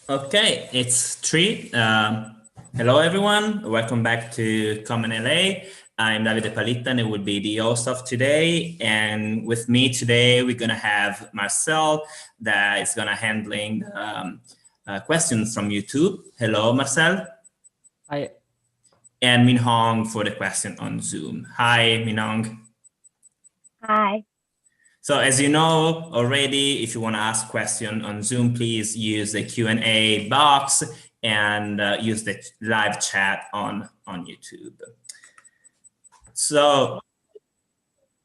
Okay, it's 3. Hello, everyone. Welcome back to NLA. I'm Davide Palitta, and I will be the host of today. And with me today, we're going to have Marcel that is going to handling questions from YouTube. Hello, Marcel. Hi. And Minhong for the question on Zoom. Hi, Minhong. Hi. So as you know already, if you want to ask a question on Zoom, please use the Q&A box and use the live chat on YouTube. So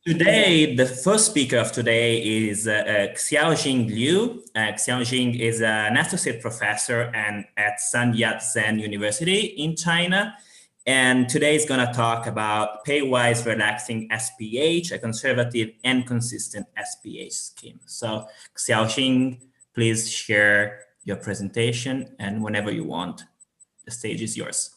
today, the first speaker of today is Xiaojing Liu. Xiaojing is an associate professor at Sun Yat-sen University in China. And today is going to talk about pairwise relaxing SPH, a conservative and consistent SPH scheme. So Xiaojing, please share your presentation, and whenever you want, the stage is yours.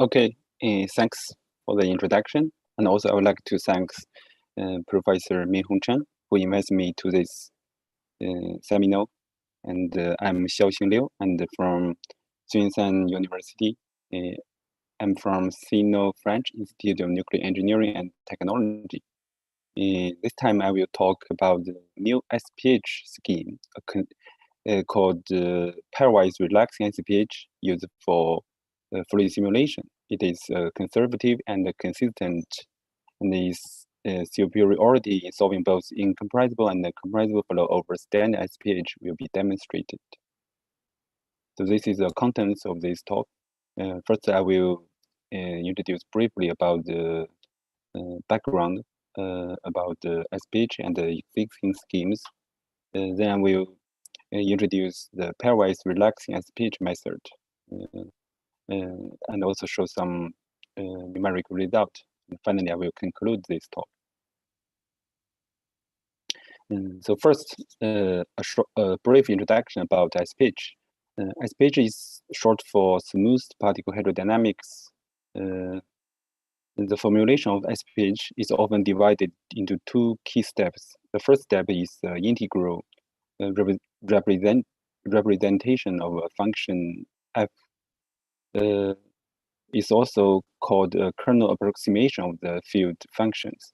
Okay, thanks for the introduction. And also I would like to thank Professor Minhong Chen, who invited me to this seminar. And I'm Xiaoxing Liu, and from Yat-sen University. I'm from Sino-French Institute of Nuclear Engineering and Technology. This time I will talk about the new SPH scheme called pairwise relaxing SPH used for fluid simulation. It is conservative and consistent, and is superiority in solving both incompressible and compressible flow over standard SPH will be demonstrated. So this is the contents of this talk. First, I will introduce briefly about the background about the SPH and the existing schemes. Then I will introduce the pairwise relaxing SPH method and also show some numerical result. And finally, I will conclude this talk. So first, a brief introduction about SPH. SPH is short for smooth particle hydrodynamics. The formulation of SPH is often divided into 2 key steps. The first step is integral representation of a function f. Is also called a kernel approximation of the field functions.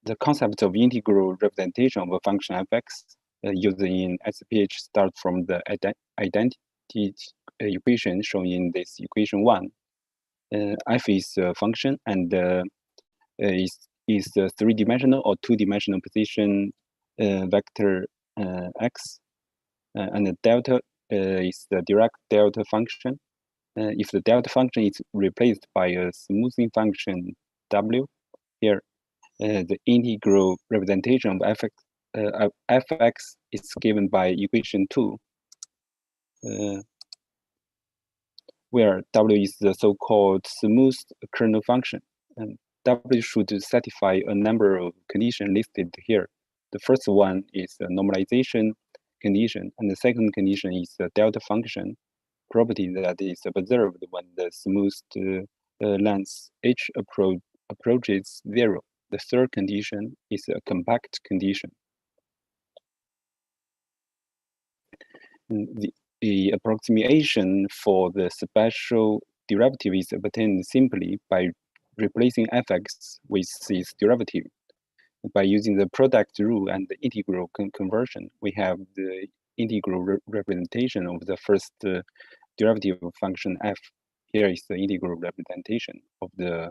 The concept of integral representation of a function fx used in SPH starts from the identity equation shown in this equation 1. F is a function and is the 3-dimensional or 2-dimensional position vector x, and the delta is the Dirac delta function. If the delta function is replaced by a smoothing function w, here the integral representation of fx is given by equation 2, where w is the so-called smooth kernel function. And w should satisfy a number of conditions listed here. The first one is the normalization condition, and the second condition is the delta function property that is observed when the smooth length h approaches 0. The third condition is a compact condition. The approximation for the special derivative is obtained simply by replacing fx with its derivative. By using the product rule and the integral conversion, we have the integral representation of the first derivative of function f. Here is the integral representation of the,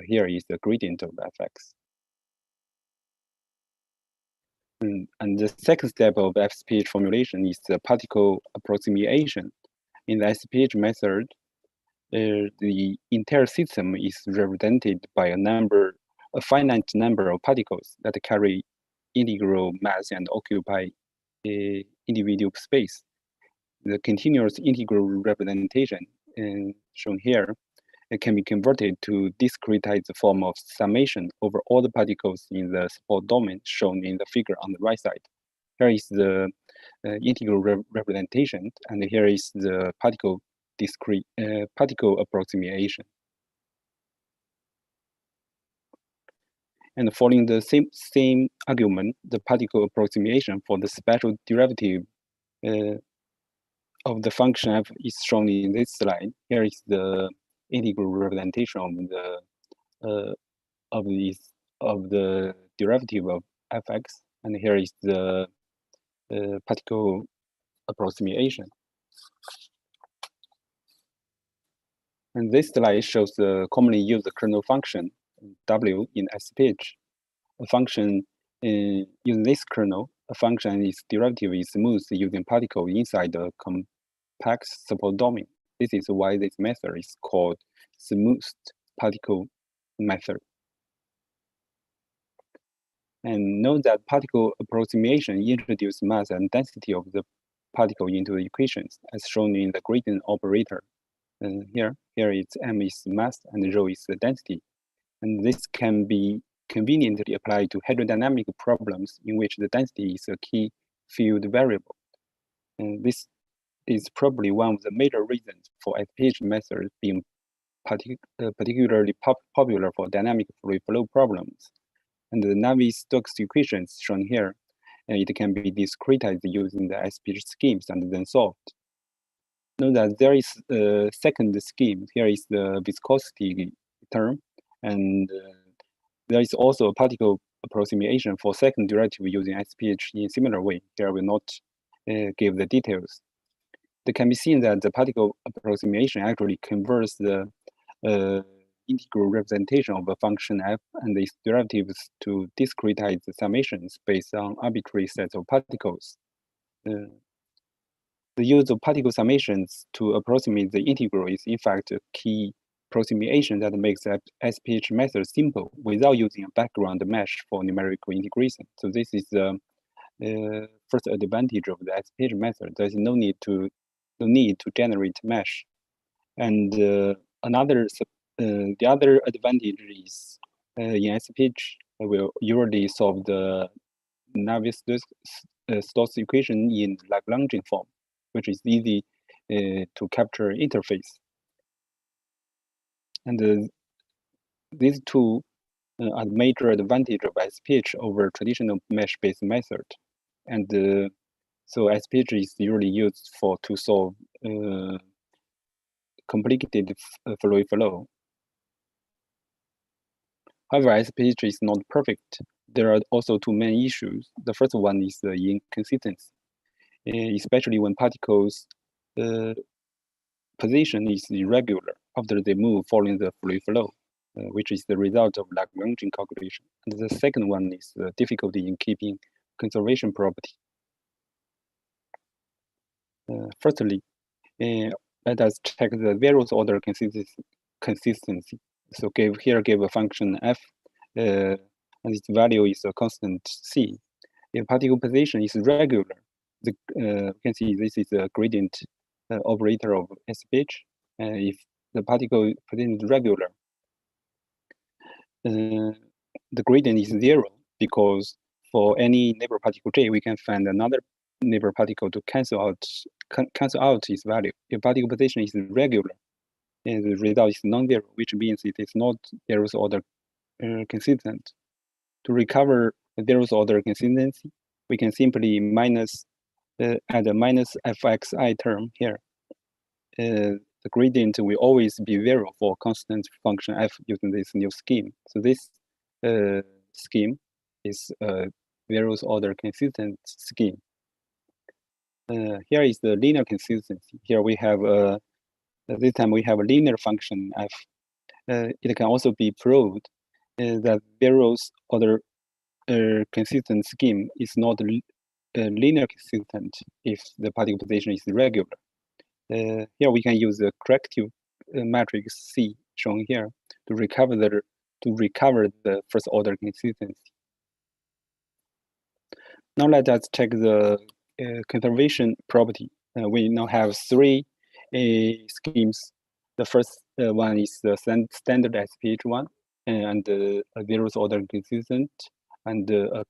here is the gradient of fx. And the second step of SPH formulation is the particle approximation. In the SPH method, the entire system is represented by a finite number of particles that carry integral mass and occupy individual space. The continuous integral representation shown here, it can be converted to discretized form of summation over all the particles in the support domain shown in the figure on the right side. Here is the integral representation, and here is the particle particle approximation. And following the same argument, the particle approximation for the special derivative of the function f is shown in this slide. Here is the integral representation of the derivative of fx, and here is the particle approximation. And this slide shows the commonly used kernel function w in SPH. A function in this kernel, a function its derivative is smoothed using particle inside the compact support domain. This is why this method is called smoothed particle method. And note that particle approximation introduces mass and density of the particle into the equations, as shown in the gradient operator. And here it's m is mass and rho is the density. And this can be conveniently applied to hydrodynamic problems in which the density is a key field variable. And this is probably one of the major reasons for SPH methods being particularly popular for dynamic fluid flow problems. And the Navier-Stokes equations shown here, it can be discretized using the SPH schemes and then solved. Note that there is a second scheme. Here is the viscosity term, and there is also a particle approximation for second derivative using SPH in a similar way. Here I will not give the details. It can be seen that the particle approximation actually converts the integral representation of a function f and its derivatives to discretize the summations based on arbitrary sets of particles. The use of particle summations to approximate the integral is in fact a key approximation that makes the SPH method simple without using a background mesh for numerical integration. So this is the first advantage of the SPH method. There's no need to generate mesh. And the other advantage is in SPH will usually solve the Navier-Stokes equation in Lagrangian form, which is easy to capture interface. And these two are major advantage of SPH over traditional mesh-based method. And so SPH is usually used to solve complicated fluid flow. However, SPH is not perfect. There are also two main issues. The first one is the inconsistency, especially when particles' position is irregular after they move following the fluid flow, which is the result of Lagrangian calculation. And the second one is the difficulty in keeping conservation property. Firstly, let us check the various order consistency. So give a function f, and its value is a constant c. If particle position is regular, you can see this is a gradient operator of SPH. If the particle position is regular, the gradient is 0 because for any neighbor particle j, we can find another neighbor particle to cancel out its value. If particle position is regular, and the result is non-zero, which means it is not zeroth order consistent. To recover the zeroth order consistency, we can simply add a minus fxi term here. The gradient will always be 0 for constant function f using this new scheme. So this scheme is a zeroth order consistent scheme. Here is the linear consistency. Here we have this time we have a linear function f. It can also be proved that zeroth order consistent scheme is not linear consistent if the particle position is regular. Here we can use the corrective matrix C shown here to recover the first order consistency. Now let us check the conservation property. We now have three schemes. The first one is the standard SPH one, and a zeroth order consistent, and a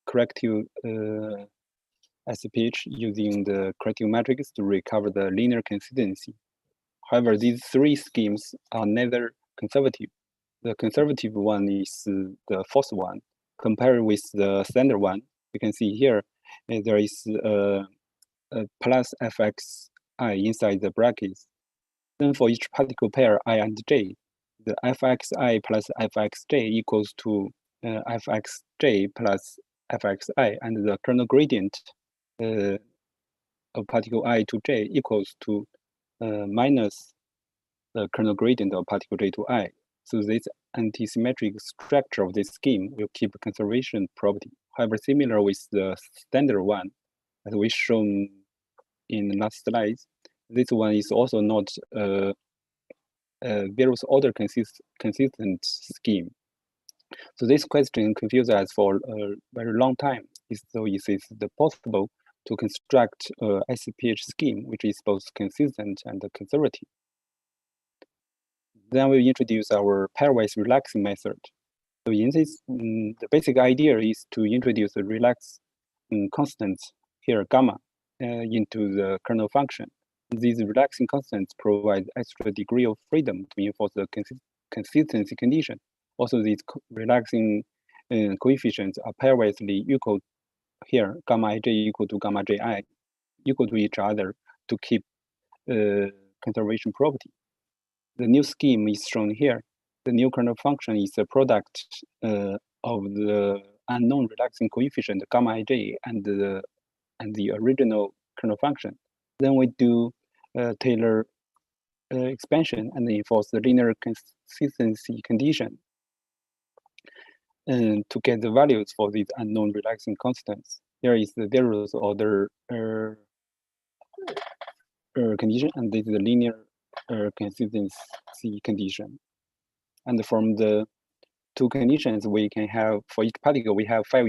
corrective SPH using the critical matrix to recover the linear consistency. However, these three schemes are neither conservative. The conservative one is the first one. Compared with the standard one, you can see here there is a plus fxi inside the brackets. Then for each particle pair I and j, the fxi plus fxj equals to fxj plus fxi, and the kernel gradient of particle I to j equals to minus the kernel gradient of particle j to I. So this antisymmetric structure of this scheme will keep conservation property. However, similar with the standard one, as we shown in the last slides, this one is also not a various order consistent scheme. So this question confused us for a very long time. So is it possible to construct a SPH scheme which is both consistent and conservative? Then we introduce our pairwise relaxing method. So in this, the basic idea is to introduce a relax constant here, gamma, into the kernel function. These relaxing constants provide extra degree of freedom to enforce the consistency condition. Also, these relaxing coefficients are pairwisely equal here, gamma ij equal to gamma ji equal to each other to keep conservation property. The new scheme is shown here. The new kernel function is a product of the unknown relaxing coefficient gamma ij and the original kernel function. Then we do Taylor expansion and enforce the linear consistency condition to get the values for these unknown relaxing constants. Here is the various order condition, and this is the linear consistency condition. And from the two conditions, we can have, for each particle, we have five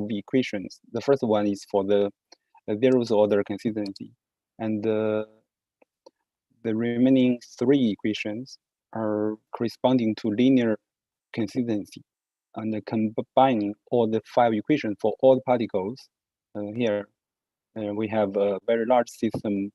equations. The first one is for the various order consistency. And the remaining three equations are corresponding to linear consistency. And combining all the five equations for all the particles, here we have a very large system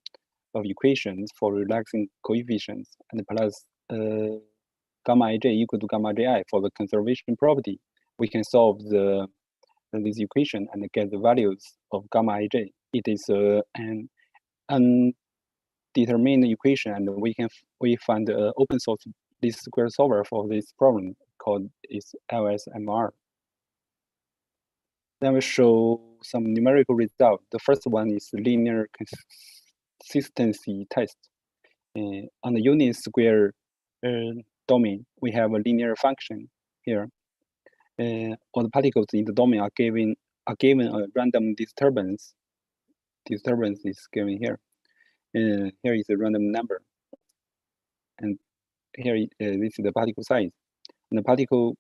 of equations for relaxing coefficients, and plus gamma ij equal to gamma ji for the conservation property. We can solve this equation and get the values of gamma ij. It is an undetermined equation, and we find an open source least square solver for this problem called LSMR. Then we show some numerical results. The first one is linear consistency test. On the unit square domain, we have a linear function here. All the particles in the domain are given a random disturbance. Disturbance is given here. Here is a random number, and here this is the particle size. And the particle,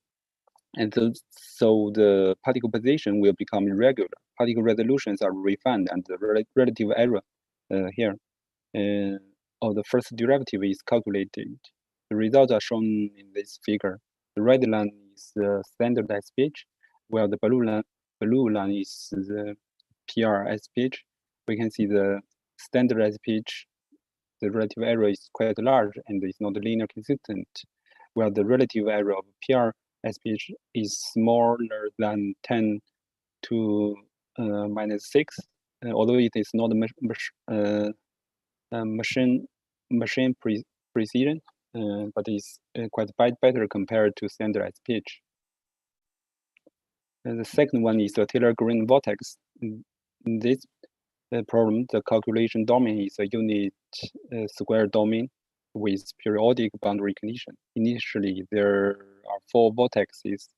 so the particle position will become irregular. Particle resolutions are refined, and the relative error here of the first derivative is calculated. The results are shown in this figure. The red line is the standard SPH, while the blue line is the PR SPH. We can see the standard SPH, the relative error is quite large and is not linear consistent, while the relative error of PR SPH is smaller than 10 to minus 6, although it is not machine precision, but is quite better compared to standard SPH. The second one is the Taylor-Green vortex. In this problem, the calculation domain is a unit square domain with periodic boundary condition. Initially, there are 4 vortexes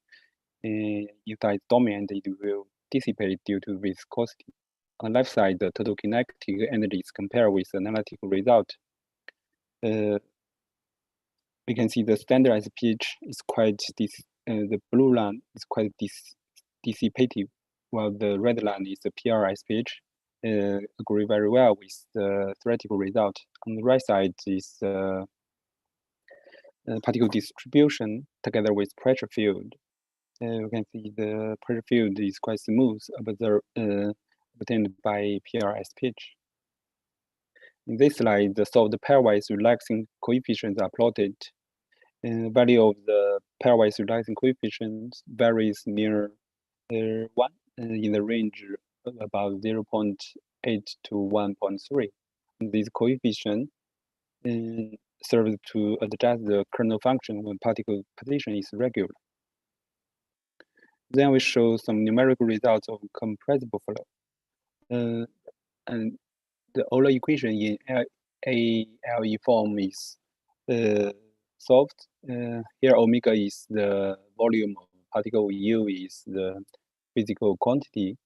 inside domain, and it will dissipate due to viscosity. On the left side, the total kinetic energy is compared with the analytical result. We can see the standard SPH is quite the blue line is quite dissipative, while the red line is the PR SPH. Agree very well with the theoretical result. On the right side is particle distribution together with pressure field. You can see the pressure field is quite smooth, but the obtained by PRSPH. In this slide, the solved pairwise relaxing coefficients are plotted. Value of the pairwise relaxing coefficients varies near 1 in the range of about 0.8 to 1.3. This coefficient serves to adjust the kernel function when particle position is regular. Then we show some numerical results of compressible flow. And the Euler equation in ALE form is solved. Here omega is the volume of particle, U is the physical quantity,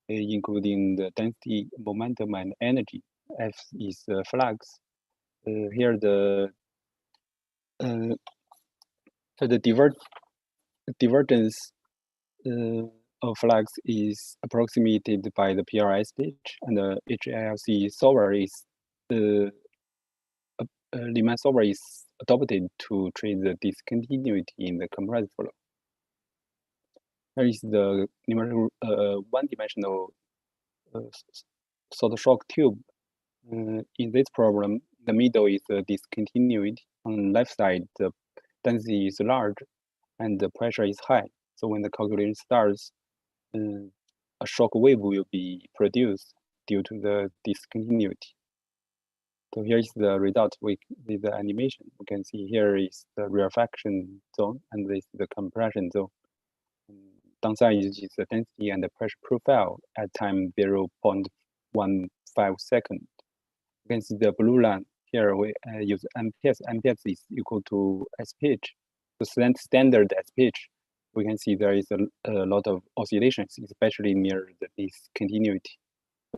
including the density, momentum, and energy. F is the flux. Here the divergence of flux is approximated by the PRSPH, and the HLC solver is Riemann solver is adopted to treat the discontinuity in the compressed flow. Here is the numerical one-dimensional salt shock tube. In this problem, the middle is the discontinuity. On the left side, the density is large and the pressure is high. So when the calculation starts, a shock wave will be produced due to the discontinuity. So here is the result with the animation. You can see here is the rarefaction zone and this is the compression zone. Downside is the density and the pressure profile at time 0.15 seconds. You can see the blue line here. We use MPS. MPS is equal to SPH. So standard SPH, we can see there is a lot of oscillations, especially near the discontinuity.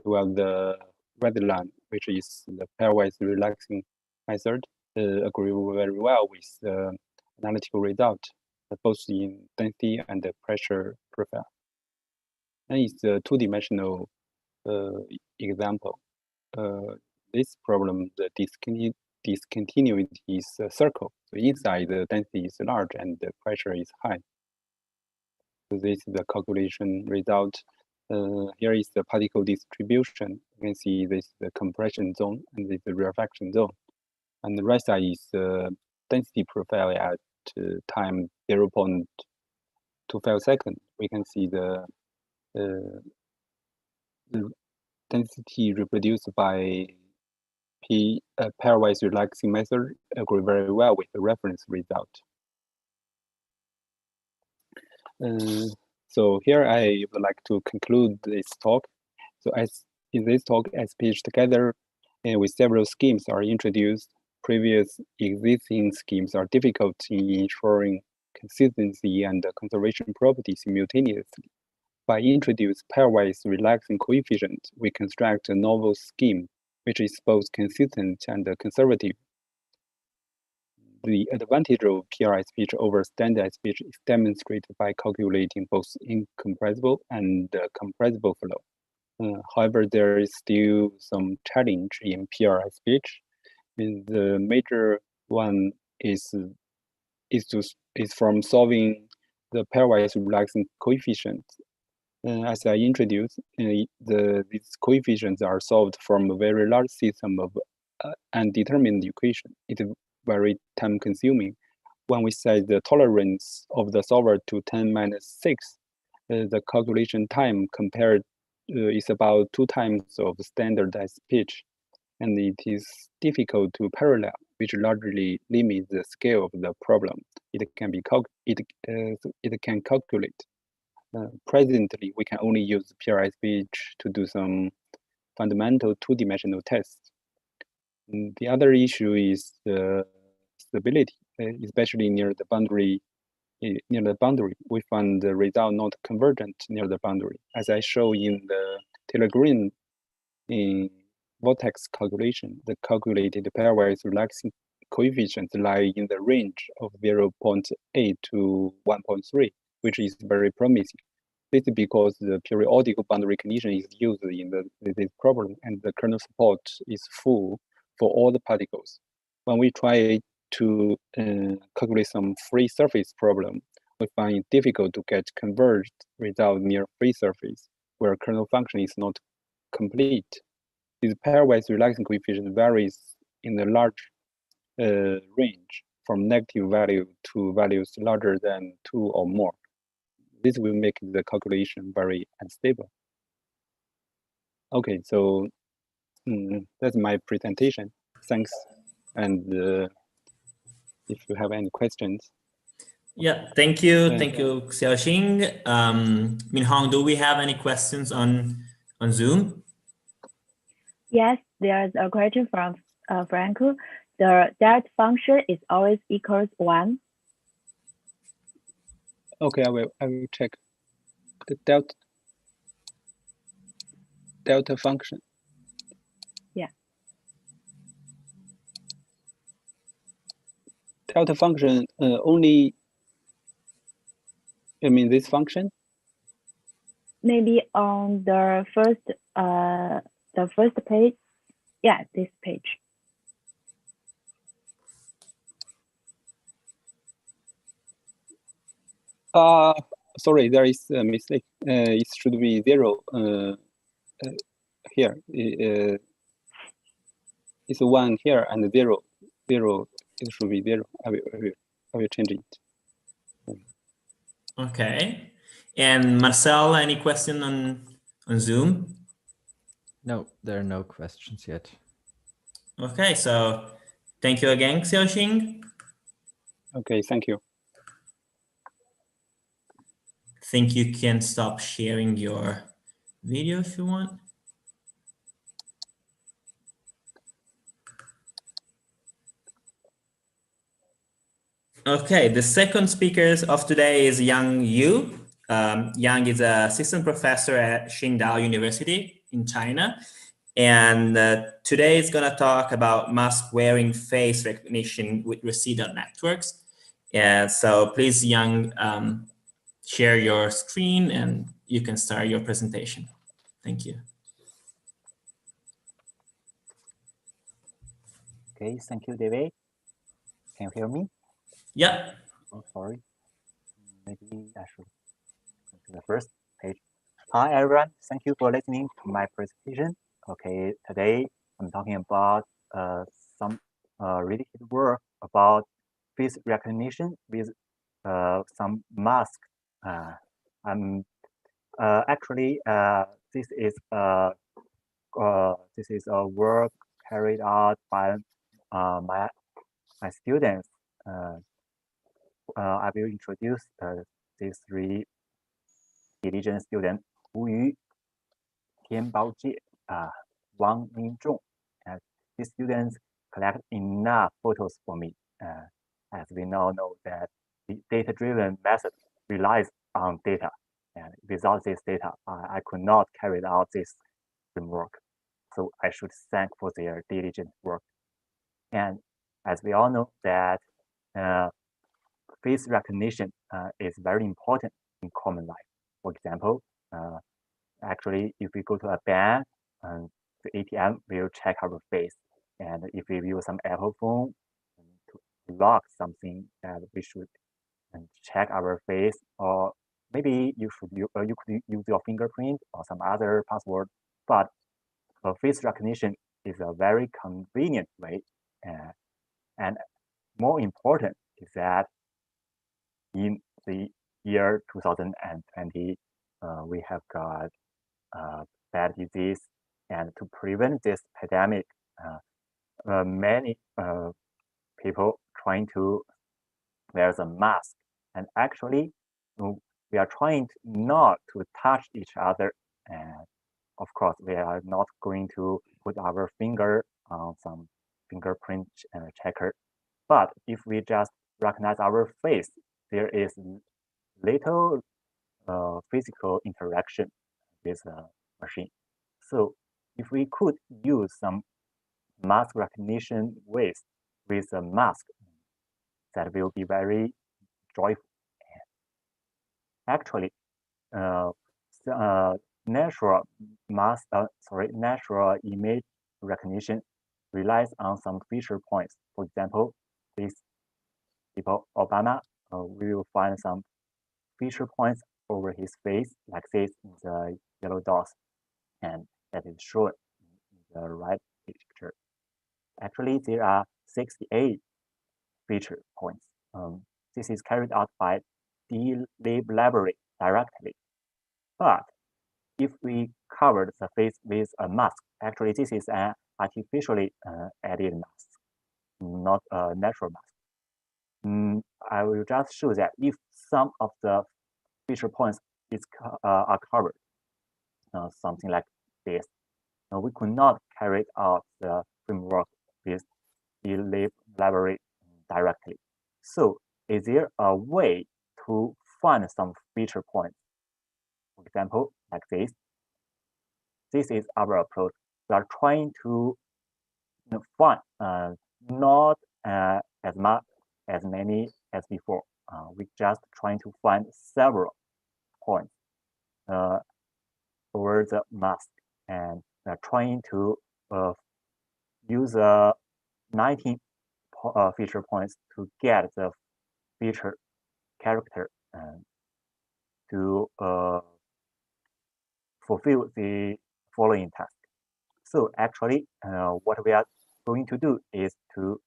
While the red line, which is the pairwise relaxing method, agree very well with the analytical result, both in density and the pressure profile. And it's a two-dimensional example. This problem, the discontinuity is a circle. So inside the density is large and the pressure is high. So this is the calculation result. Here is the particle distribution. You can see this is the compression zone and this is the rarefaction zone. And the right side is the density profile at time 0.25 seconds. We can see the density reproduced by pairwise relaxing method agree very well with the reference result. So here I would like to conclude this talk. So as in this talk, SPH together with several schemes are introduced. Previous existing schemes are difficult in ensuring consistency and conservation properties simultaneously. By introducing pairwise relaxing coefficient, we construct a novel scheme which is both consistent and conservative. The advantage of PRSPH over standard SPH is demonstrated by calculating both incompressible and compressible flow. However, there is still some challenge in PRSPH. The major one is from solving the pairwise relaxing coefficient. As I introduced, these coefficients are solved from a very large system of undetermined equation. It is very time-consuming. When we set the tolerance of the solver to 10⁻⁶, the calculation time compared is about 2 times of standard SPH, and it is difficult to parallel, which largely limits the scale of the problem. It can calculate. Presently, we can only use PRSPH to do some fundamental two-dimensional tests. The other issue is the stability, especially near the boundary. We find the result not convergent near the boundary. As I show in the Taylor-Green vortex calculation, the calculated pairwise relaxing coefficients lie in the range of 0.8 to 1.3, which is very promising. This is because the periodic boundary condition is used in this problem, and the kernel support is full for all the particles. When we try to calculate some free surface problem, we find it difficult to get converged result near free surface, where kernel function is not complete. This pairwise relaxing coefficient varies in a large range from negative value to values larger than 2 or more. This will make the calculation very unstable. Okay, so that's my presentation. Thanks. And if you have any questions. Yeah, thank you. Thank you, Xiaoxing. Minhong, do we have any questions on Zoom? Yes, there's a question from Franco. The delta function is always equals 1. Okay, I will check the delta function. Yeah. Delta function only, I mean this function? Maybe on the first page. Yeah, this page. Sorry, there is a mistake. It should be 0 here. It's 1 here and 0. It should be 0. I will change it. Okay. And Marcel, any question on Zoom? No, there are no questions yet. Okay, so thank you again, Xiaoxing. Okay, thank you. Think you can stop sharing your video if you want. Okay, the second speaker of today is Yang Yu. Yang is an assistant professor at Qingdao University in China. And today is going to talk about mask-wearing face recognition with residual networks. So please, Yang, share your screen and you can start your presentation. Thank you. Okay, thank you, David. Can you hear me? Yeah. Oh, sorry. Maybe I should go to the first page. Hi, everyone. Thank you for listening to my presentation. Okay, today I'm talking about some related work about face recognition with some mask. Actually, this is a work carried out by my students. I will introduce these 3 diligent students: Wu Yu, Tian Baojie, Wang Minzhong. These students collect enough photos for me. As we now know that the data-driven method relies on data. And without this data, I could not carry out this work. So I should thank for their diligent work. And as we all know that face recognition is very important in common life. For example, actually, if we go to a bank, the ATM will check our face. And if we use some Apple phone to lock something, that we should check our face, or maybe you could use your fingerprint or some other password. But face recognition is a very convenient way. And more important is that in the year 2020, we have got bad disease, and to prevent this pandemic, many people trying to wear the mask. And actually, we are trying not to touch each other. And of course, we are not going to put our finger on some fingerprint checker. But if we just recognize our face, there is little physical interaction with the machine. So if we could use some mask recognition ways with a mask, that will be very joyful. Actually, natural image recognition relies on some feature points. For example, this people Obama, we will find some feature points over his face like this in the yellow dots. And that is shown in the right picture. Actually, there are 68 feature points. This is carried out by DLib library directly. But if we cover the face with a mask, actually this is an artificially added mask, not a natural mask. I will just show that if some of the feature points are covered, something like this, we could not carry out the framework with DLib library directly. So is there a way to find some feature points? For example, like this. This is our approach. We are trying to find not as many as before. We just trying to find several points over the mask, and we are trying to use 19 feature points to get the feature character to fulfill the following task. So actually, what we are going to do is to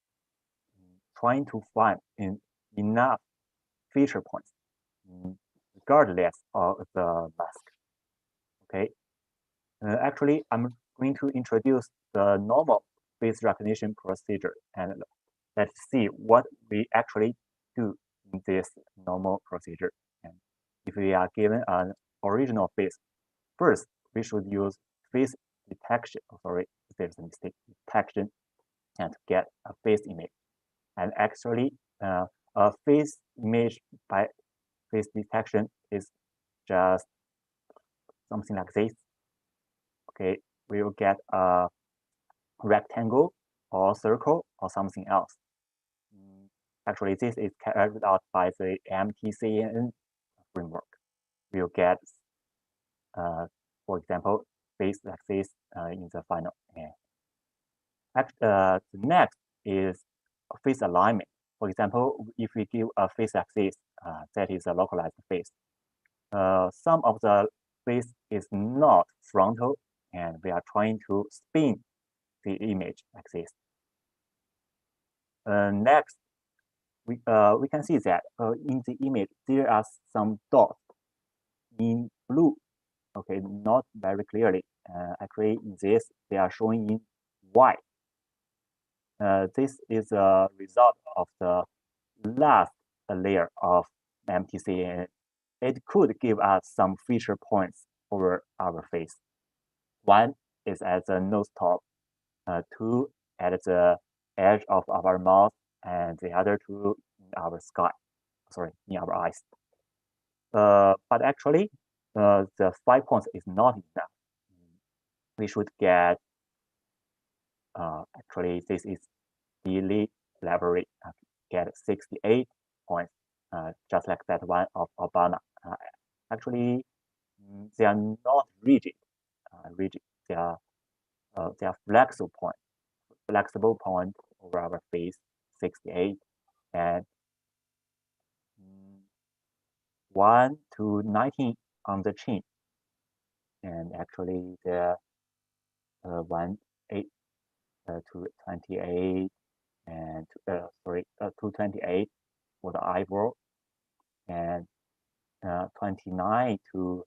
trying to find enough feature points regardless of the mask. Okay. Actually, I'm going to introduce the normal face recognition procedure, and let's see what we actually do in this normal procedure. And if we are given an original face, first we should use face detection. Oh, sorry, there's a mistake. Detection, and get a face image. And actually, a face image by face detection is just something like this. Okay, we will get a rectangle or circle or something else. Actually, this is carried out by the MTCN framework. We'll get, for example, face like this in the final. The next is face alignment. For example, if we give a face like this, that is a localized face. Some of the face is not frontal, and we are trying to spin the image like this. Next, we can see that in the image there are some dots in blue. Okay, not very clearly. Actually, in this they are showing in white. This is a result of the last layer of MTCN. It could give us some feature points over our face. One is at the nose top, two at the edge of our mouth, and the other two in our in our eyes. But actually, the 5 points is not enough. We should get, actually, this is DLib library, get 68 points, just like that one of Obama. Actually, they are not rigid. They are flexible point over our face, 68, and 1 to 19 on the chin, and actually the 8 to 28 and 228 for the eyebrow, and 29 to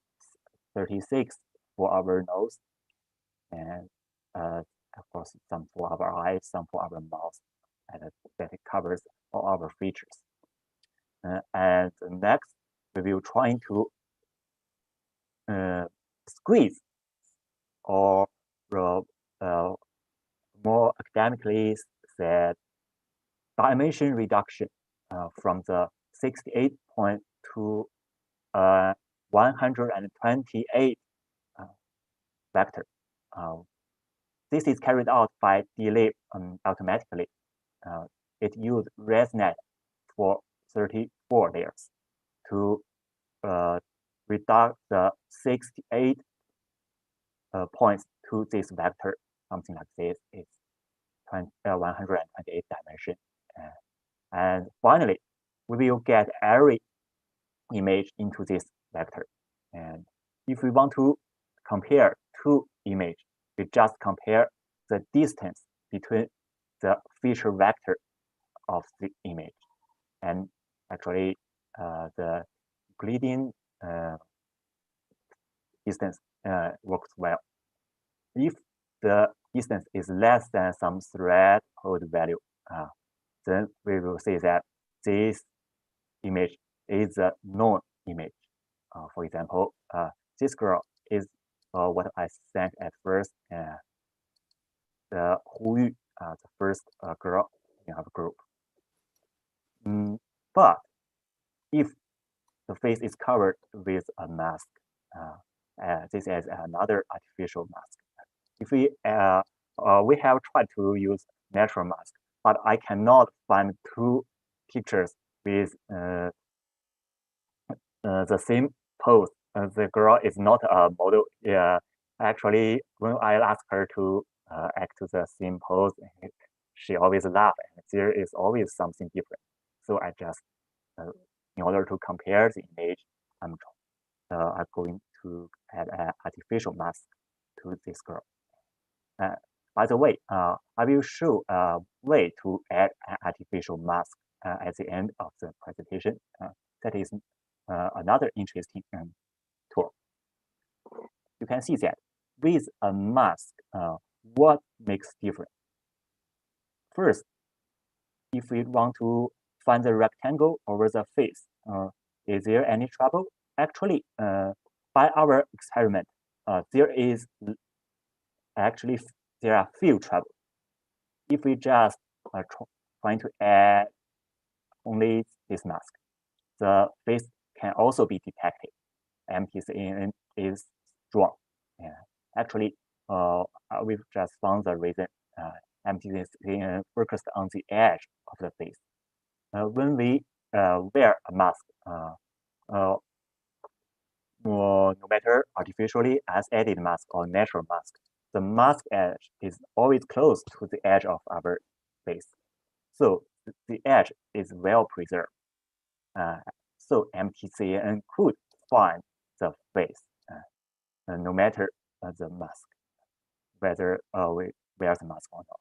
36 for our nose, and of course some for our eyes, some for our mouth, and that it covers all our features. And next, we will try to squeeze, or more academically said, dimension reduction from the 68 point to 128 vector. This is carried out by DLib automatically. It used ResNet for 34 layers to reduce the 68 points to this vector. Something like this is 128 dimension. And finally, we will get every image into this vector. And if we want to compare two images, we just compare the distance between the feature vector of the image, and actually the Euclidean distance works well. If the distance is less than some threshold value, then we will say that this image is a known image. For example, this girl is what I said at first, the Hu Yu, the first girl in our group. But if the face is covered with a mask, this is another artificial mask. If we have tried to use natural mask, but I cannot find two pictures with the same pose. The girl is not a model. Yeah, actually, when I ask her to act the same pose, she always laughs, and there is always something different. So I just, in order to compare the image, I'm going to add an artificial mask to this girl. By the way, I will show a way to add an artificial mask at the end of the presentation. That is another interesting tool. You can see that with a mask, what makes different? First, if we want to find the rectangle over the face, is there any trouble? Actually, by our experiment, there are few trouble. If we just trying to add only this mask, the face can also be detected. MTCN is strong. Actually, we've just found the reason MTCN focused on the edge of the face. When we wear a mask, no matter artificially as added mask or natural mask, the mask edge is always close to the edge of our face. So the edge is well preserved. So MTCN could find the face no matter the mask, whether we wear the mask or not.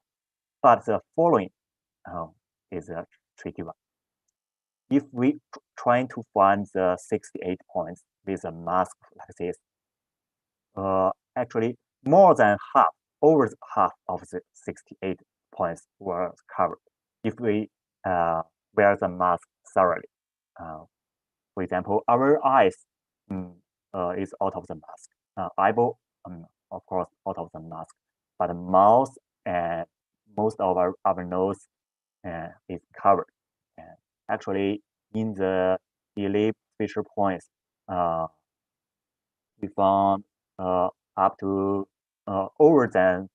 But the following is a tricky one. If we trying to find the 68 points with a mask like this, actually more than half, over half of the 68 points were covered if we wear the mask thoroughly. For example, our eyes is out of the mask. Eyeball, of course, out of the mask. But mouth and most of our nose is covered. Actually, in the ellipse feature points, we found up to over than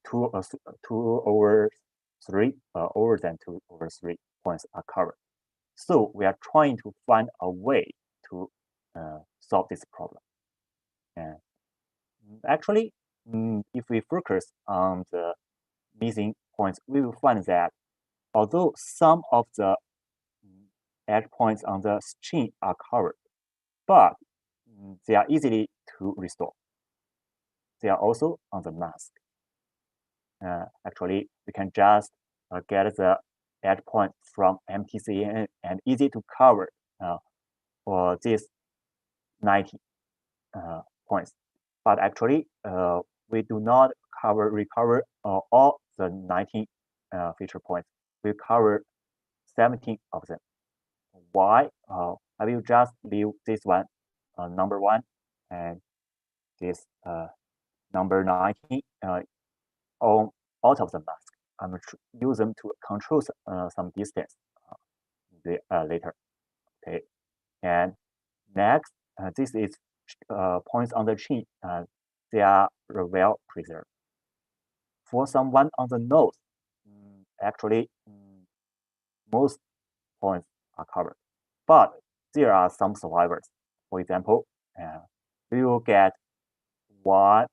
two over three, over than 2 over 3 points are covered. So we are trying to find a way to solve this problem. And actually, if we focus on the missing points, we will find that although some of the edge points on the chin are covered, but they are easily to restore. They are also on the mask. Actually, we can just get the edge point from MTCN and easy to cover for these 90 points. But actually, we do not recover all the 19 feature points. We cover 17 of them. Why? I will just leave this one, number 1, and this number 19 out of the mask. I'm going to use them to control some distance later. Okay, and next, this is points on the chin. They are well preserved. For someone on the nose, actually, most points are covered, but there are some survivors. For example, we will get one.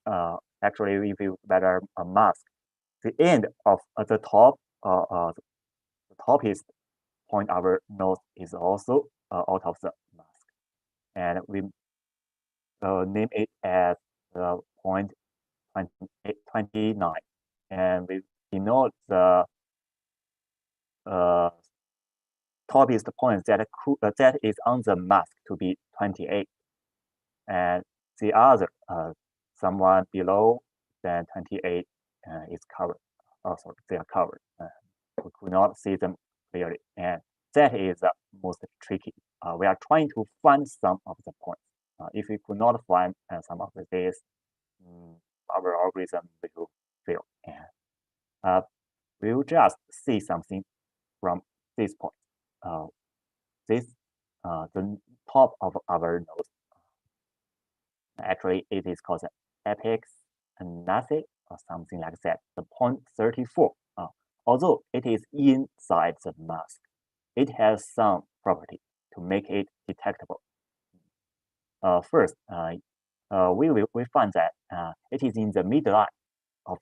Actually, if you wear a mask, the end of the top, the toppest point of our nose is also out of the mask. and we name it as point 29, and we denote the topmost point that is on the mask to be 28, and the other someone below than 28 is covered. Oh, sorry, they are covered. We could not see them clearly, and that is the most tricky. We are trying to find some of the points. If we could not find some of these, our algorithm will fail. And we will just see something from this point. The top of our node. Actually, it is called the apex nothing or something like that. The point 34. Although it is inside the mask, it has some property to make it detectable. First, we find that it is in the midline of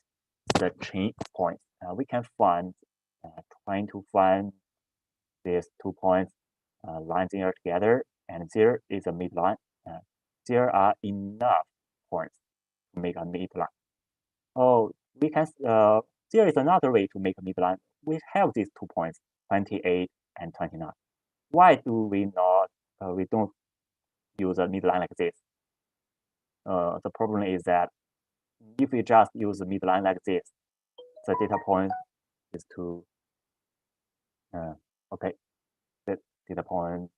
the chain points. We can find, trying to find these 2 points lines here together, and there is a midline. There are enough points to make a midline. Oh, we can. There is another way to make a midline. We have these 2 points, 28 and 29. Why do we not? We don't use a midline like this. The problem is that if we just use a midline like this, the data point is too. Okay, the data point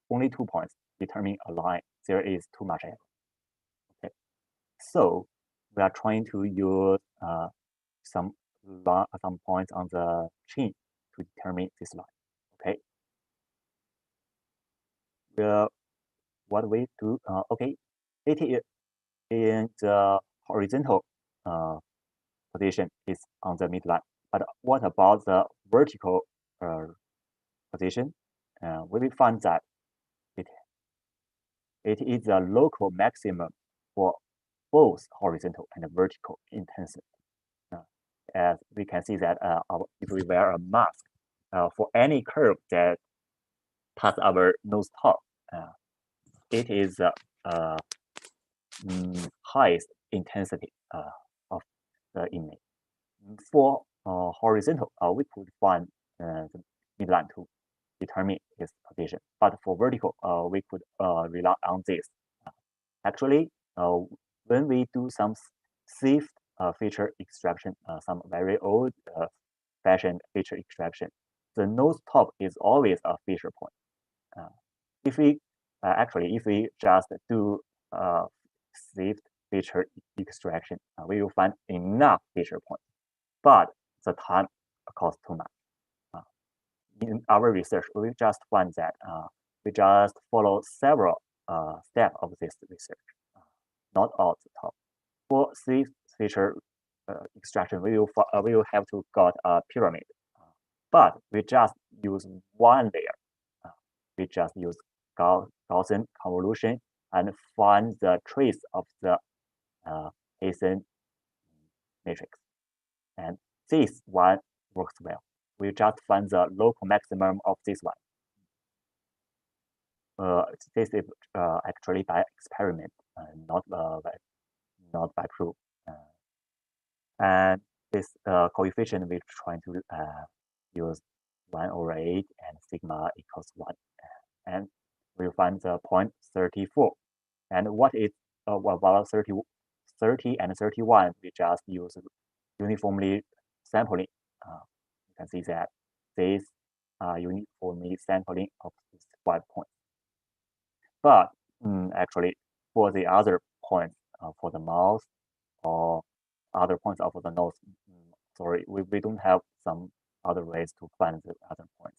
only 2 points determine a line. There is too much error. Okay, so we are trying to use some points on the chain to determine this line. Okay. What we do? Okay, it is in the horizontal position is on the midline. But what about the vertical position? We will find that it is the local maximum for both horizontal and vertical intensity. As we can see that if we wear a mask for any curve that pass our nose top, it is highest intensity of the image. For horizontal, we could find the midline to determine its position, but for vertical, we could rely on this. Actually, when we do some SIFT feature extraction, some very old fashioned feature extraction, the nose top is always a feature point. If we if we just do SIFT feature extraction, we will find enough feature points, but the time costs too much. In our research, we just find that we just follow several steps of this research, not all the top. For SIFT feature extraction, we will have to got a pyramid, but we just use one layer. We just use Gaussian convolution and find the trace of the Hessian matrix, and this one works well. We just find the local maximum of this one. This is actually by experiment, not by proof. And this coefficient we're trying to use 1 over 8 and sigma equals 1, and we'll find the point 34. And what is about 30 and 31? We just use uniformly sampling. You can see that this uniformly sampling of these 5 points. But actually, for the other points, for the mouth or other points of the nose, sorry, we don't have some other ways to find the other points.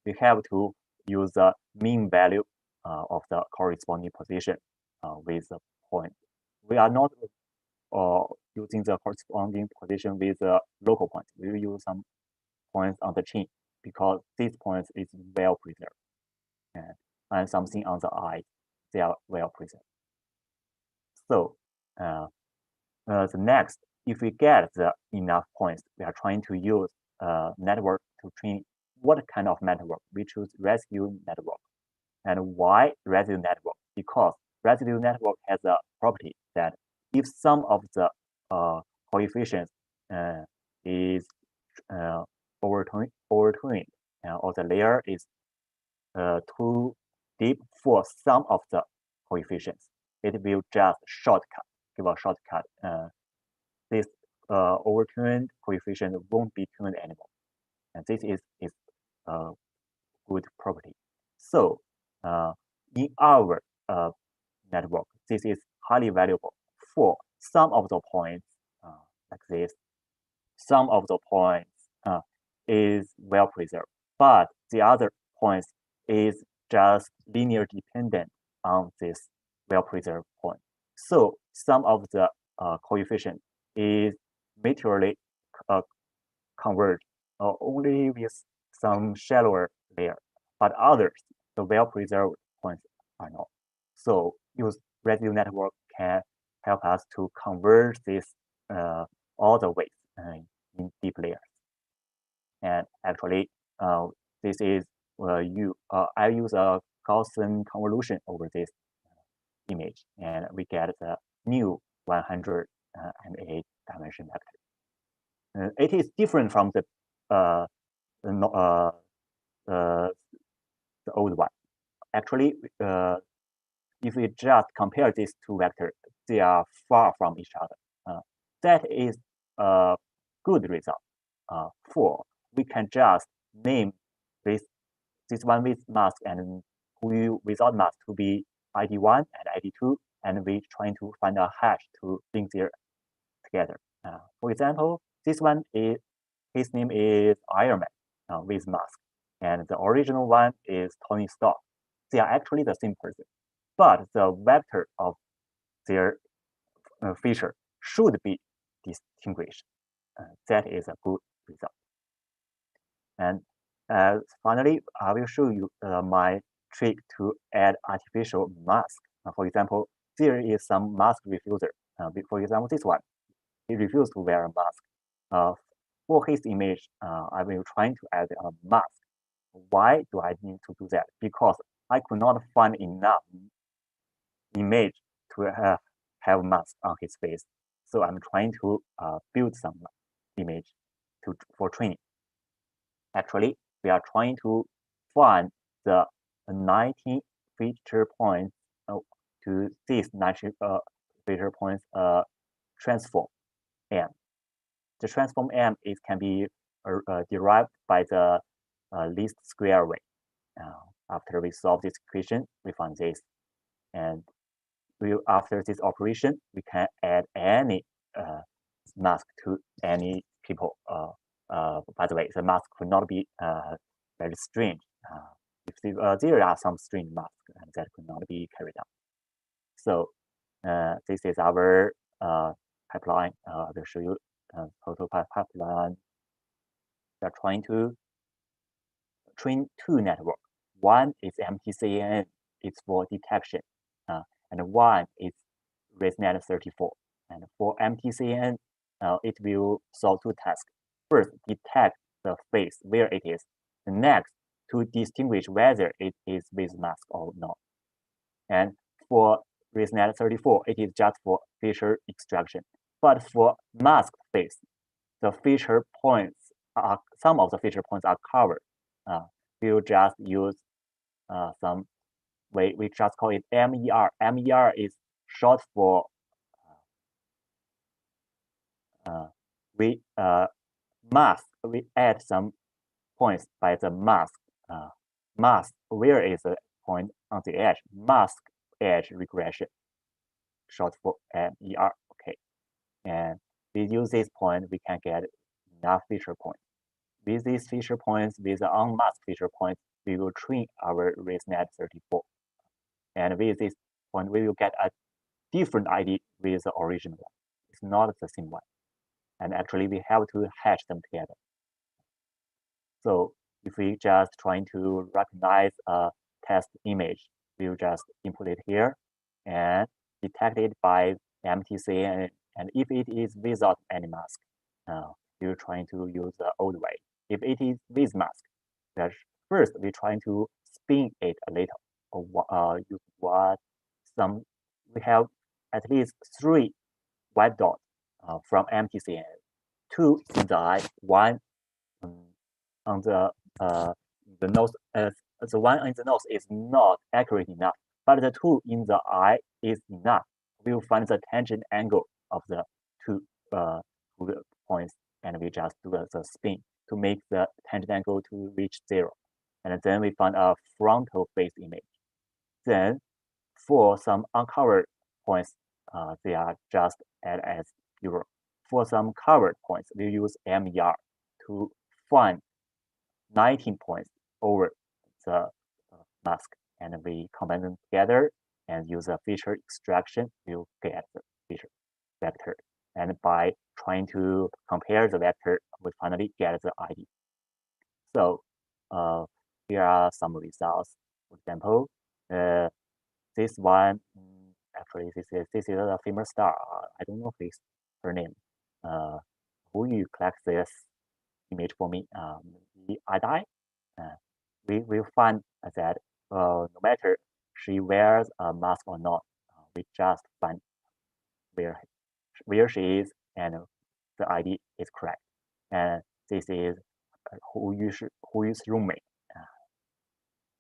We have to use the mean value of the corresponding position with the point. We are not using the corresponding position with the local points. We will use some points on the chain because these points is well preserved, and something on the eye, they are well preserved. So the next, if we get the enough points, we are trying to use network to train. What kind of network? We choose Residual Network. And why residual network? Because residual network has a property that if some of the coefficients is overturned, or the layer is too deep for some of the coefficients, it will just give a shortcut. This overturned coefficient won't be tuned anymore, and this is a good property. So in our network, this is highly valuable for some of the points like this. Some of the points is well preserved, but the other points is just linear dependent on this well preserved point. So some of the coefficient is materially converged only with some shallower layer, but others, the well preserved points, are not. So use residual network can help us to converge this all the ways in deep layers. And actually, this is I use a Gaussian convolution over this image, and we get the new 108 dimension vector. It is different from the old one. Actually, if we just compare these two vectors, they are far from each other. That is a good result. For we can just name this one with mask and without mask to be ID1 and ID2, and we trying to find a hash to link them together. For example, this one is his name is Iron Man with mask, and the original one is Tony Stark. They are actually the same person, but the vector of their feature should be distinguished. That is a good result. And finally, I will show you my trick to add artificial mask. For example, there is some mask refuser. For example, this one, he refused to wear a mask. For his image, I will try to add a mask. Why do I need to do that? Because I could not find enough image to have mask on his face. So I'm trying to build some image for training. Actually, we are trying to find the 19 feature points to these 19 feature points transform M. The transform M can be derived by the least square way. After we solve this equation, we find this, and after this operation, we can add any mask to any people. By the way, the mask could not be very strange. If there are some strange masks, that could not be carried out. So this is our pipeline. I will show you total pipeline. We are trying to train two networks. One is MTCAN, it's for detection, and one is ResNet 34. And for MTCAN, it will solve two tasks. First, detect the face where it is. The next, to distinguish whether it is with mask or not. And for ResNet 34, it is just for feature extraction. But for masked face, the feature points are some of the feature points are covered. We'll just use some way. We just call it MER. MER is short for mask. We add some points by the mask. Mask, where is the point on the edge? Mask edge regression, short for MER. Okay, and we use this point, we can get enough feature points. With these feature points, with the unmasked feature points, we will train our ResNet 34. And with this point, we will get a different ID with the original one. It's not the same one. And actually, we have to hash them together. So if we just trying to recognize a test image, we'll just input it here and detect it by MTC. And if it is without any mask, we're trying to use the old way. If it is with mask, first we're trying to spin it a little use what we have at least 3 white dots from MTCN, 2 in the eye, 1 on the nose. The one in the nose is not accurate enough, but the 2 in the eye is enough. We will find the tangent angle of the 2 points, and we just do the spin to make the tangent angle to reach 0. And then we find a frontal face image. Then for some uncovered points, they are just add as 0. For some covered points, we use MER to find 19 points over the mask, and we combine them together and use a feature extraction to get the feature vector. And by trying to compare the vector, we finally get the ID. So here are some results. For example, this one, actually, this is a famous star. I don't know if it's her name. Who you collect this image for me? The ID. We will find that no matter she wears a mask or not, we just find where she is, and the ID is correct. And this is whose roommate.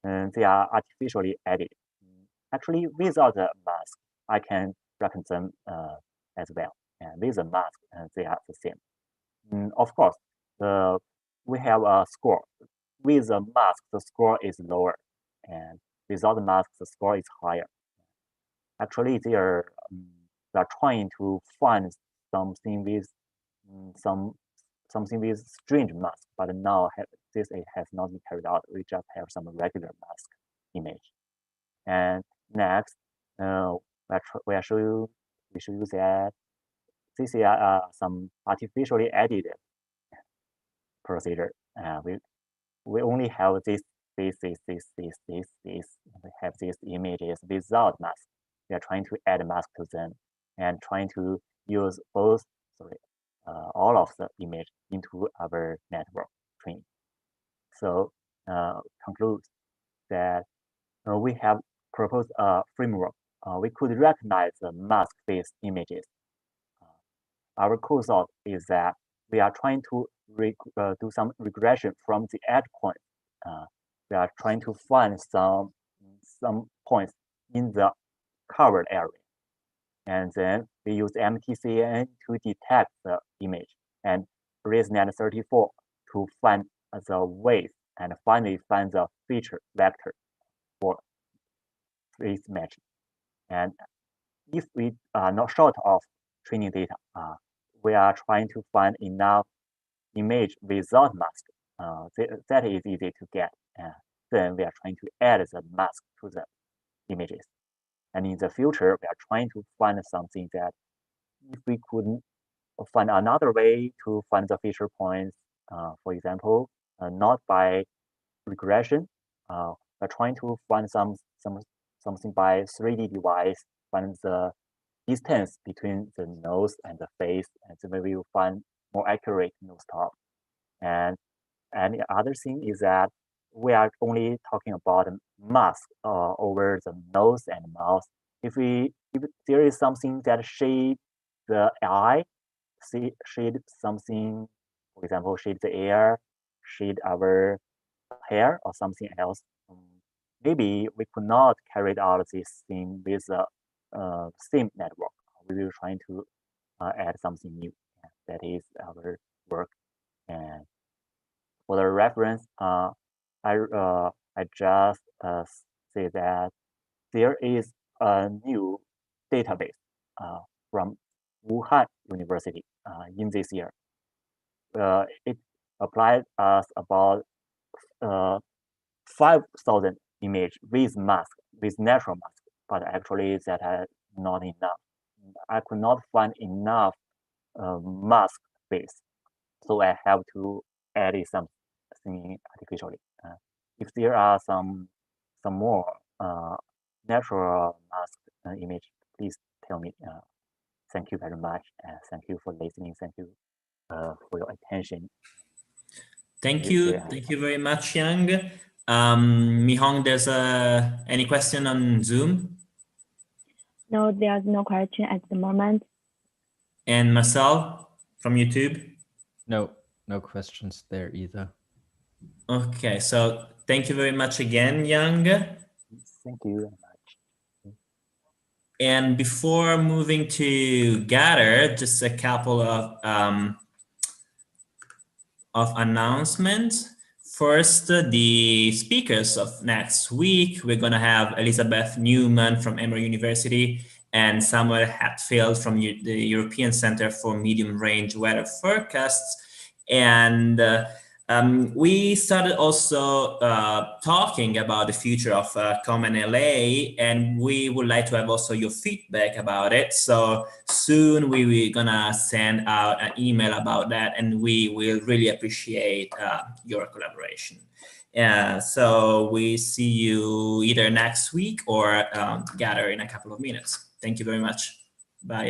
And they are artificially added. Actually, without the mask, I can reckon them as well. And with the mask, they are the same. Of course, we have a score. With the mask, the score is lower, and without the mask, the score is higher. Actually, they are trying to find something with something with strange mask, but now this has not been carried out. We just have some regular mask image. And next, we should use that. This is some artificially added procedure. We only have this. We have these images without mask. We are trying to add mask to them and trying to use both, all of the image into our network training. So conclude that we have proposed a framework. We could recognize the mask-based images. Our core thought is that we are trying to do some regression from the edge point. We are trying to find some points in the covered area. And then we use MTCN to detect the image, and ResNet 34 to find the weight, and finally find the feature vector for face matching. And if we are not short of training data, we are trying to find enough image without mask. That is easy to get. Then we are trying to add the mask to the images. And in the future, we are trying to find something that if we couldn't find another way to find the feature points, for example, not by regression, we're trying to find something by 3D device, find the distance between the nose and the face, and then we will find more accurate nose top. And the other thing is that we are only talking about mask over the nose and mouth. If there is something that shade the eye, shade something, for example, shade the air, shade our hair or something else, maybe we could not carry out this thing with the same network. We will try to add something new. That is our work. And for the reference, I just say that there is a new database from Wuhan University in this year. It applied us about 5,000 image with mask, with natural mask, but actually that is not enough. I could not find enough mask base, so I have to add something artificially. If there are some more natural mask image, please tell me. Thank you very much. Thank you for listening. Thank you for your attention. Thank you very much, Yang. Mihong, there's any question on Zoom? No, there's no question at the moment. And Marcel from YouTube? No, no questions there either. Okay, so thank you very much again, Yang. Thank you very much. And before moving to Gather, just a couple of announcements. First, the speakers of next week, we're going to have Elizabeth Newman from Emory University and Samuel Hatfield from the European Center for Medium Range Weather Forecasts. And we started also talking about the future of NLA, and we would like to have also your feedback about it. So soon we're gonna send out an email about that, and we will really appreciate your collaboration. So we see you either next week or Gather in a couple of minutes. Thank you very much. Bye.